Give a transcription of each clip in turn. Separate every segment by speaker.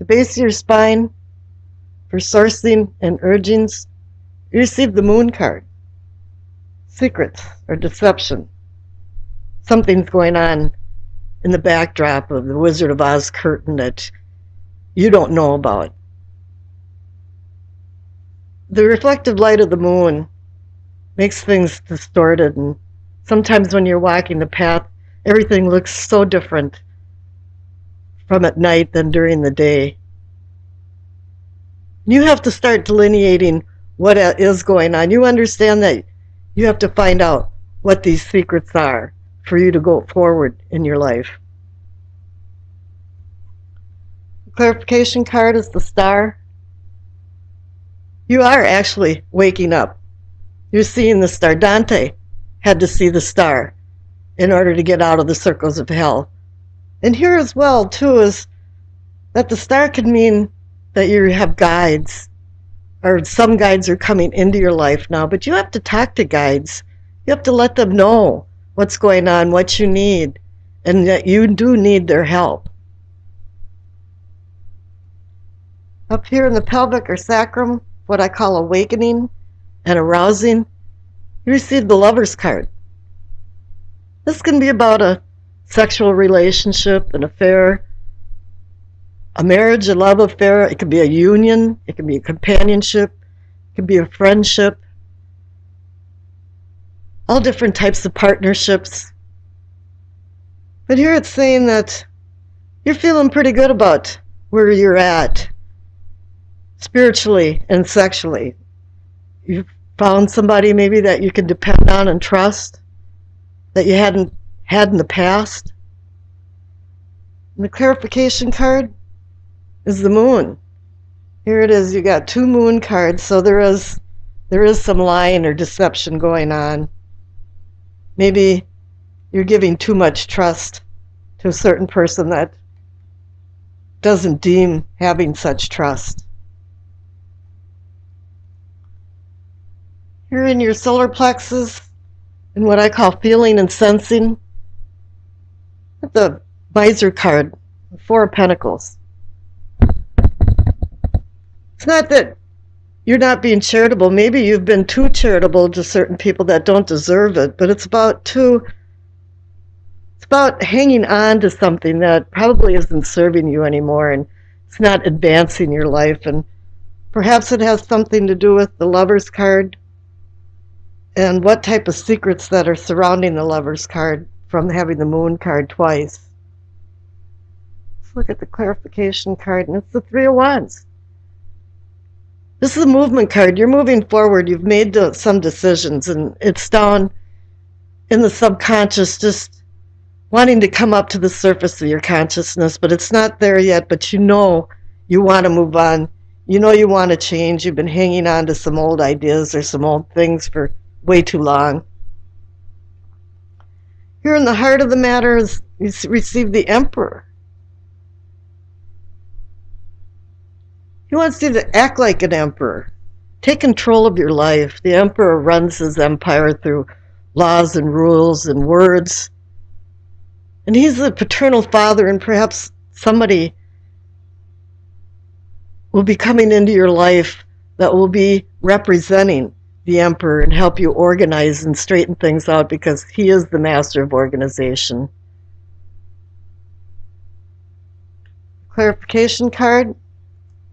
Speaker 1: the base of your spine, for sourcing and urgings, you receive the moon card. Secrets or deception. Something's going on in the backdrop of the Wizard of Oz curtain that you don't know about. The reflective light of the moon makes things distorted, and sometimes when you're walking the path, everything looks so different from at night than during the day. You have to start delineating what is going on. You understand that you have to find out what these secrets are for you to go forward in your life. The clarification card is the star. You are actually waking up. You're seeing the star. Dante had to see the star in order to get out of the circles of hell. And here as well, too, is that the star can mean that you have guides, or some guides are coming into your life now, but you have to talk to guides. You have to let them know what's going on, what you need, and that you do need their help. Up here in the pelvic or sacrum, what I call awakening and arousing, you receive the Lover's card. This can be about a sexual relationship, an affair, a marriage, a love affair. It could be a union. It can be a companionship. It can be a friendship. All different types of partnerships. But here it's saying that you're feeling pretty good about where you're at, spiritually and sexually. You've found somebody maybe that you can depend on and trust that you hadn't had in the past. And the clarification card is the moon. Here it is. You got two moon cards, so there is some lying or deception going on. Maybe you're giving too much trust to a certain person that doesn't deem having such trust. Here in your solar plexus, in what I call feeling and sensing, the Miser card, the Four of Pentacles. It's not that you're not being charitable. Maybe you've been too charitable to certain people that don't deserve it, but it's about hanging on to something that probably isn't serving you anymore, and it's not advancing your life. And perhaps it has something to do with the Lover's card and what type of secrets that are surrounding the Lover's card from having the Moon card twice. Let's look at the clarification card, and it's the Three of Wands. This is a movement card. You're moving forward. You've made some decisions, and it's down in the subconscious, just wanting to come up to the surface of your consciousness, but it's not there yet, but you know you want to move on. You know you want to change. You've been hanging on to some old ideas or some old things for way too long. Here in the heart of the matter is you receive the Emperor. He wants you to act like an emperor. Take control of your life. The emperor runs his empire through laws and rules and words. And he's the paternal father, and perhaps somebody will be coming into your life that will be representing the emperor and help you organize and straighten things out, because he is the master of organization. Clarification card,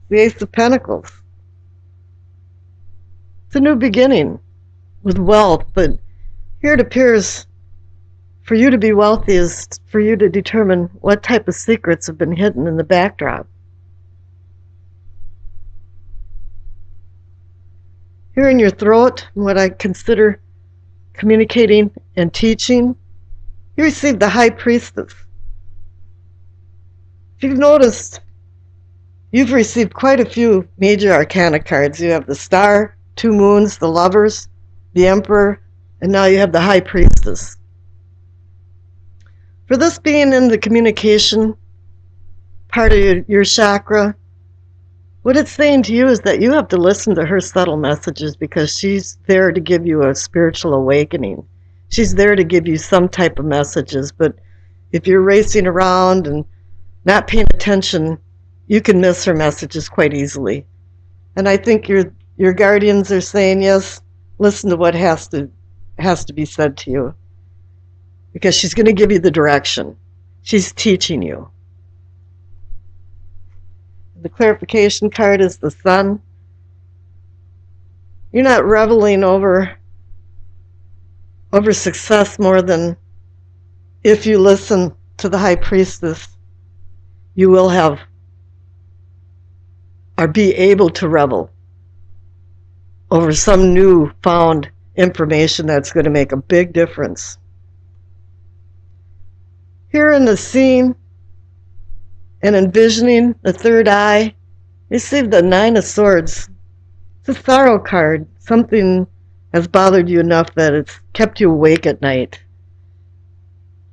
Speaker 1: the Ace of Pentacles. It's a new beginning with wealth, but here it appears for you to be wealthy is for you to determine what type of secrets have been hidden in the backdrop. Here in your throat, what I consider communicating and teaching, you receive the High Priestess. If you've noticed, you've received quite a few major arcana cards. You have the Star, two Moons, the Lovers, the Emperor, and now you have the High Priestess. For this being in the communication part of your chakra, what it's saying to you is that you have to listen to her subtle messages, because she's there to give you a spiritual awakening. She's there to give you some type of messages, but if you're racing around and not paying attention, you can miss her messages quite easily. And I think your guardians are saying, yes, listen to what has to be said to you. Because she's going to give you the direction. She's teaching you. The clarification card is the Sun. You're not reveling over success more than if you listen to the High Priestess, you will have or be able to revel over some new found information that's going to make a big difference. Here in the scene and envisioning the third eye, you see the Nine of Swords. It's a sorrow card. Something has bothered you enough that it's kept you awake at night.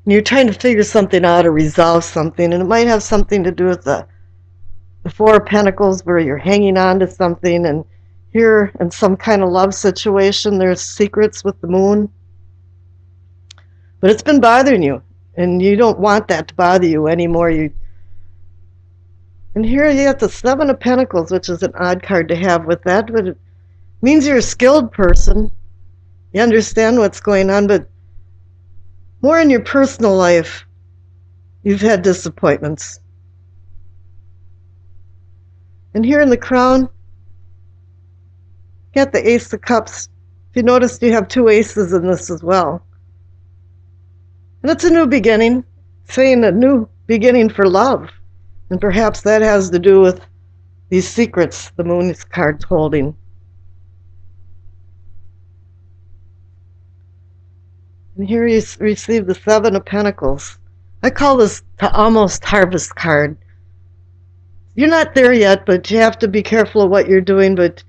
Speaker 1: And you're trying to figure something out or resolve something, and it might have something to do with the Four of Pentacles, where you're hanging on to something, and here in some kind of love situation, there's secrets with the Moon. But it's been bothering you, and you don't want that to bother you anymore. And here you have the Seven of Pentacles, which is an odd card to have with that, but it means you're a skilled person. You understand what's going on, but more in your personal life, you've had disappointments. And here in the Crown, you got the Ace of Cups. If you notice, you have two aces in this as well. And it's a new beginning, saying a new beginning for love. And perhaps that has to do with these secrets the Moon's card's holding. And here you receive the Seven of Pentacles. I call this the almost harvest card. You're not there yet, but you have to be careful of what you're doing, but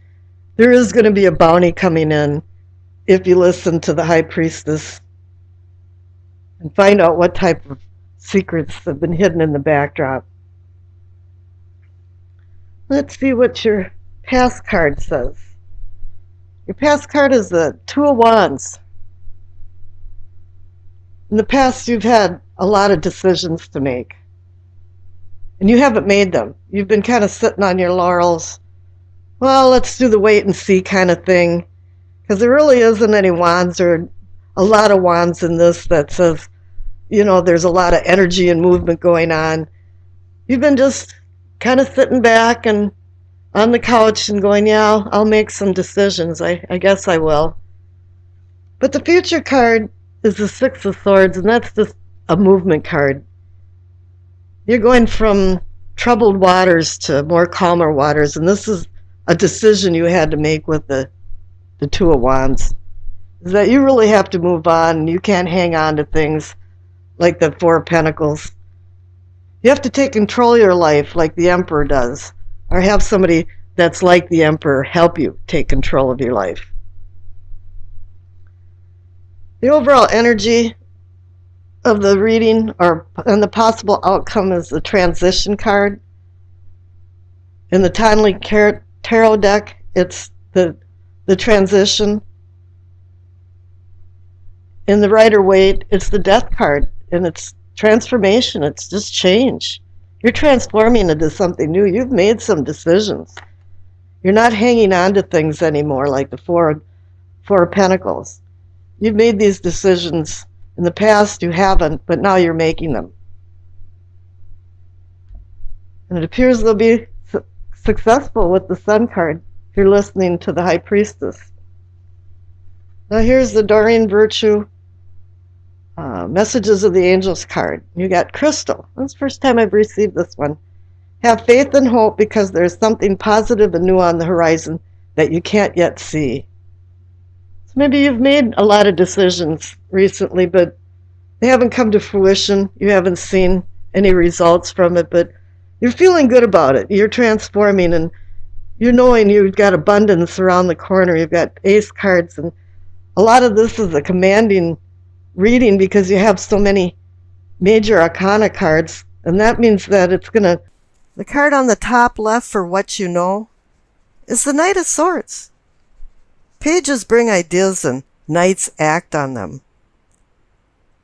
Speaker 1: there is going to be a bounty coming in if you listen to the High Priestess and find out what type of secrets have been hidden in the backdrop. Let's see what your past card says. Your past card is the Two of Wands. In the past, you've had a lot of decisions to make. And you haven't made them. You've been kind of sitting on your laurels. Well, let's do the wait and see kind of thing. Because there really isn't any wands or a lot of wands in this that says, there's a lot of energy and movement going on. You've been just kind of sitting back and on the couch and going, yeah, I'll make some decisions. I guess I will. But the future card is the Six of Swords, and that's just a movement card. You're going from troubled waters to more calmer waters, and this is a decision you had to make with the Two of Wands. Is that you really have to move on, and you can't hang on to things like the Four of Pentacles. You have to take control of your life like the Emperor does, or have somebody that's like the Emperor help you take control of your life. The overall energy of the reading and the possible outcome is the transition card. In the Tonley Tarot deck, it's the transition. In the Rider-Waite, it's the Death card, and it's transformation. It's just change. You're transforming into something new. You've made some decisions. You're not hanging on to things anymore like the Four of Pentacles. You've made these decisions. In the past, you haven't, but now you're making them. And it appears they'll be successful with the Sun card if you're listening to the High Priestess. Now here's the Doreen Virtue Messages of the Angels card. You got Crystal. That's the first time I've received this one. Have faith and hope because there's something positive and new on the horizon that you can't yet see. So maybe you've made a lot of decisions recently, but they haven't come to fruition. You haven't seen any results from it, but you're feeling good about it. You're transforming, and you're knowing you've got abundance around the corner. You've got ace cards, and a lot of this is a commanding reading because you have so many major arcana cards, and that means that it's going to... The card on the top left for what you know is the Knight of Swords. Pages bring ideas and knights act on them.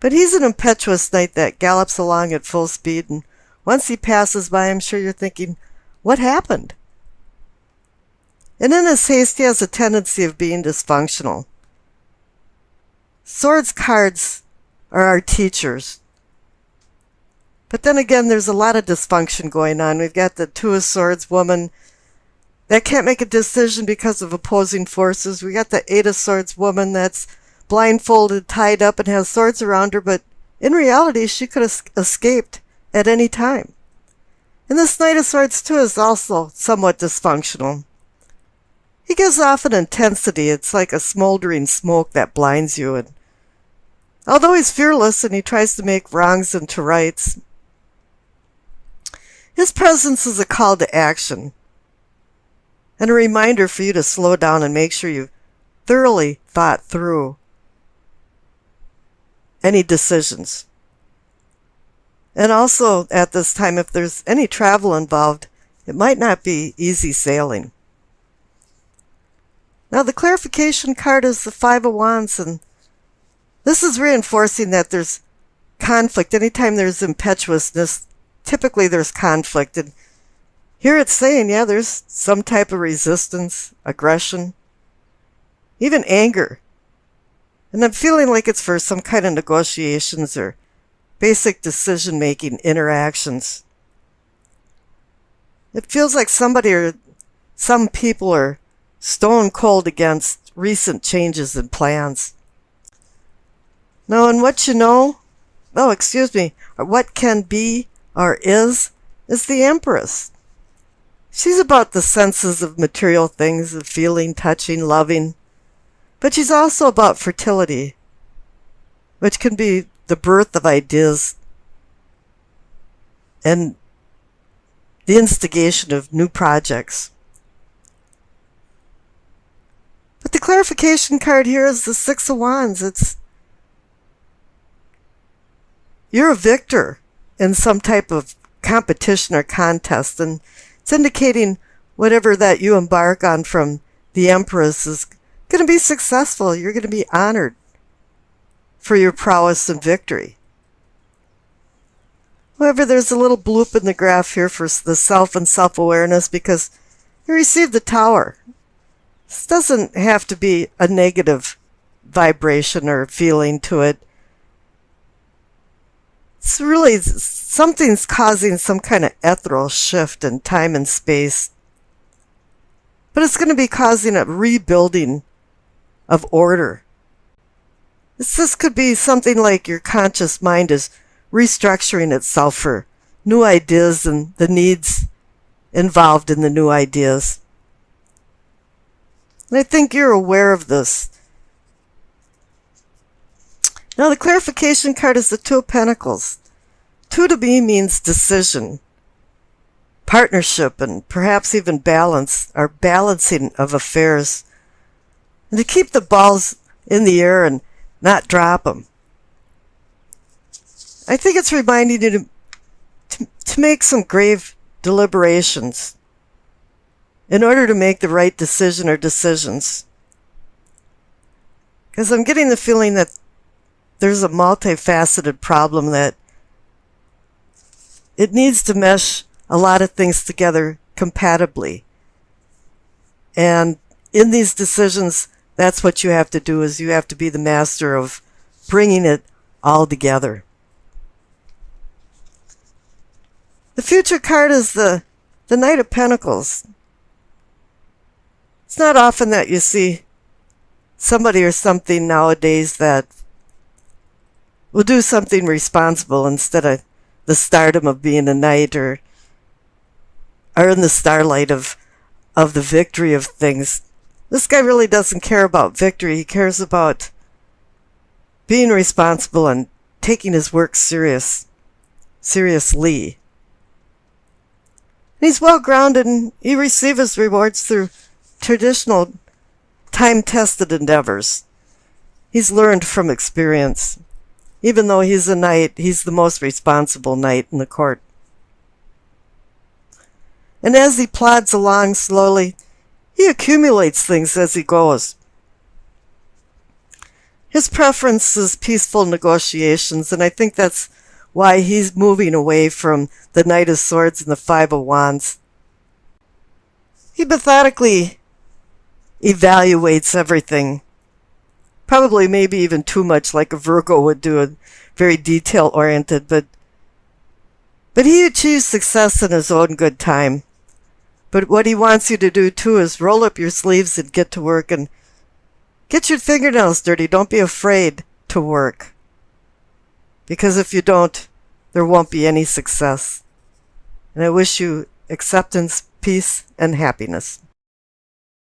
Speaker 1: But he's an impetuous knight that gallops along at full speed, and once he passes by, I'm sure you're thinking, What happened? And in his haste, he has a tendency of being dysfunctional. Swords cards are our teachers. But then again, there's a lot of dysfunction going on. We've got the Two of Swords woman that can't make a decision because of opposing forces. We got the Eight of Swords woman that's blindfolded, tied up, and has swords around her, but in reality, she could have escaped at any time. And this Knight of Swords, too, is also somewhat dysfunctional. He gives off an intensity. It's like a smoldering smoke that blinds you. And although he's fearless and he tries to make wrongs into rights, his presence is a call to action and a reminder for you to slow down and make sure you've thoroughly thought through any decisions. And also at this time, if there's any travel involved, it might not be easy sailing. Now the clarification card is the Five of Wands, and this is reinforcing that there's conflict. Anytime there's impetuousness, typically there's conflict. And here it's saying, yeah, there's some type of resistance, aggression, even anger. And I'm feeling like it's for some kind of negotiations or basic decision-making interactions. It feels like somebody or some people are stone cold against recent changes and plans. Now, and what you know, or what can be or is the Empress. She's about the senses of material things, of feeling, touching, loving. But she's also about fertility, which can be the birth of ideas and the instigation of new projects. But the clarification card here is the Six of Wands. You're a victor in some type of competition or contest, and it's indicating whatever that you embark on from the Empress is going to be successful. You're going to be honored for your prowess and victory. However, there's a little bloop in the graph here for the self and self-awareness because you received the Tower. This doesn't have to be a negative vibration or feeling to it. It's really something's causing some kind of ethereal shift in time and space. But it's going to be causing a rebuilding of order. This could be something like your conscious mind is restructuring itself for new ideas and the needs involved in the new ideas. And I think you're aware of this. Now the clarification card is the Two of Pentacles. Two to me means decision, partnership, and perhaps even balance, or balancing of affairs. And to keep the balls in the air and not drop them. I think it's reminding you to make some grave deliberations in order to make the right decision or decisions. Because I'm getting the feeling that there's a multifaceted problem that it needs to mesh a lot of things together compatibly. And in these decisions, that's what you have to do, is you have to be the master of bringing it all together. The future card is the Knight of Pentacles. It's not often that you see somebody or something nowadays that will do something responsible instead of the stardom of being a knight or in the starlight of the victory of things. This guy really doesn't care about victory. He cares about being responsible and taking his work seriously. He's well grounded and he receives his rewards through traditional time-tested endeavors. He's learned from experience. Even though he's a knight, he's the most responsible knight in the court. And as he plods along slowly, he accumulates things as he goes. His preference is peaceful negotiations, and I think that's why he's moving away from the Knight of Swords and the Five of Wands. He methodically evaluates everything. Probably maybe even too much, like a Virgo would do, a very detail-oriented, but he achieves success in his own good time. But what he wants you to do too is roll up your sleeves and get to work and get your fingernails dirty. Don't be afraid to work. Because if you don't, there won't be any success. And I wish you acceptance, peace, and happiness.